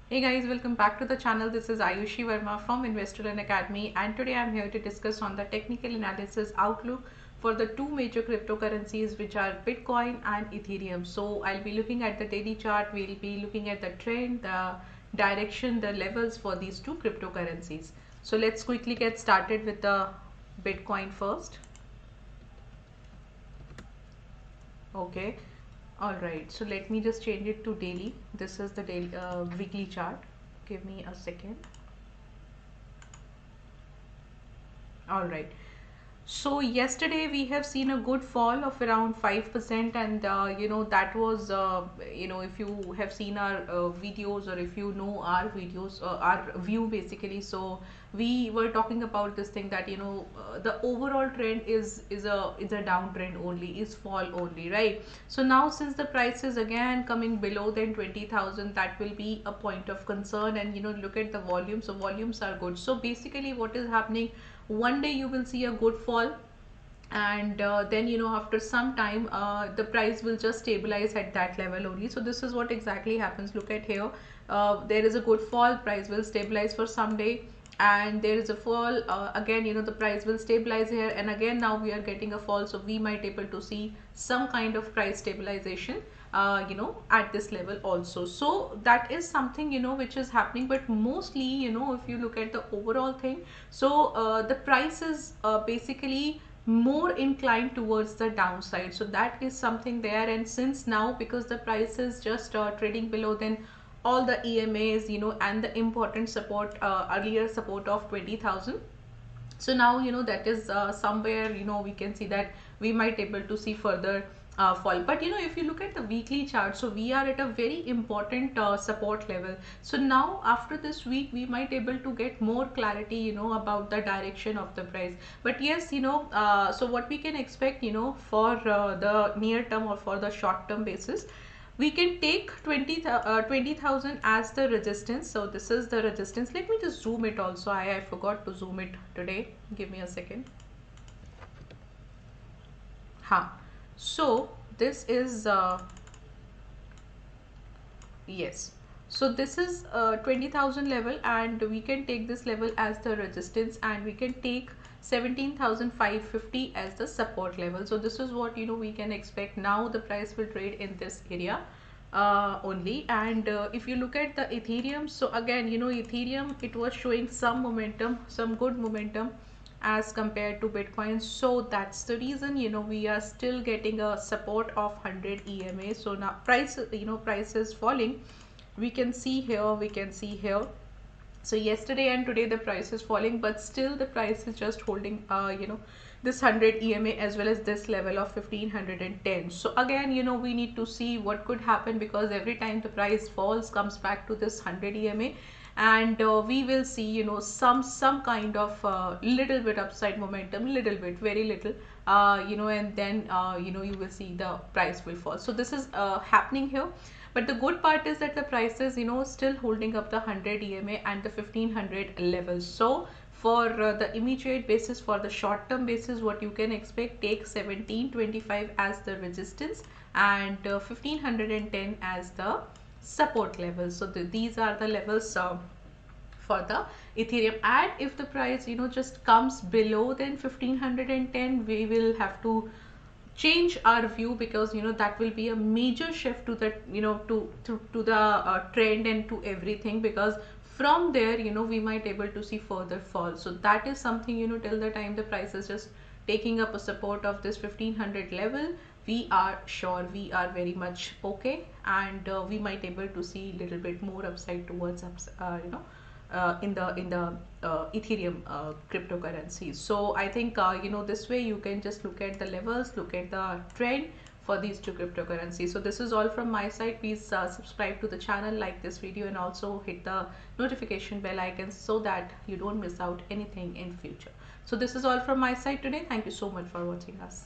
Hey guys, welcome back to the channel. This is Ayushi Verma from Investolearn Academy, and today I'm here to discuss on the technical analysis outlook for the two major cryptocurrencies, which are Bitcoin and Ethereum. So I'll be looking at the daily chart, we'll be looking at the trend, the direction, the levels for these two cryptocurrencies. So let's quickly get started with the Bitcoin first. Okay, all right, so let me just change it to daily. This is the daily weekly chart. Give me a second. All right, so yesterday we have seen a good fall of around 5%, and that was if you have seen our videos, or if you know our videos, our view basically. So we were talking about this thing that the overall trend is a downtrend only, is fall only, right? So now since the price is again coming below than 20,000, that will be a point of concern. And look at the volume. So volumes are good. So basically what is happening, one day you will see a good fall, and then after some time the price will just stabilize at that level only. So this is what exactly happens. Look at here, there is a good fall, price will stabilize for some day, and there is a fall again, the price will stabilize here, and again now we are getting a fall. So we might able to see some kind of price stabilization at this level also. So that is something which is happening. But mostly if you look at the overall thing, so the price is basically more inclined towards the downside. So that is something there. And since now, because the price is just trading below then all the EMAs, and the important support, earlier support of 20,000. So now that is somewhere we can see that we might able to see further fall. But if you look at the weekly chart, so we are at a very important support level. So now after this week we might able to get more clarity about the direction of the price. But yes, so what we can expect for the near term or for the short term basis, we can take 20,000 as the resistance. So this is the resistance. Let me just zoom it also. I forgot to zoom it today. Give me a second. So this is yes, so this is 20,000 level, and we can take this level as the resistance, and we can take 17,550 as the support level. So this is what we can expect. Now the price will trade in this area only. And if you look at the Ethereum, so again Ethereum, it was showing some momentum, some good momentum as compared to Bitcoin. So that's the reason we are still getting a support of 100 EMA. So now price price is falling. We can see here, we can see here. So yesterday and today the price is falling, but still the price is just holding this 100 EMA as well as this level of 1510. So again we need to see what could happen, because every time the price falls, comes back to this 100 EMA, and we will see some kind of little bit upside momentum, little bit, very little, and then you will see the price will fall. So this is happening here. But the good part is that the price is still holding up the 100 EMA and the 1500 levels. So for the immediate basis, for the short term basis, what you can expect, take 1725 as the resistance, and 1510 as the support level. So these are the levels for the Ethereum. And if the price just comes below then 1510, we will have to change our view, because that will be a major shift to the to the trend and to everything, because from there we might able to see further fall. So that is something till the time the price is just taking up a support of this 1500 level, we are sure, we are very much okay, and we might able to see little bit more upside towards in the Ethereum cryptocurrencies. So I think this way you can just look at the levels, look at the trend for these two cryptocurrencies. So this is all from my side. Please subscribe to the channel, like this video, and also hit the notification bell icon so that you don't miss out anything in future. So this is all from my side today. Thank you so much for watching us.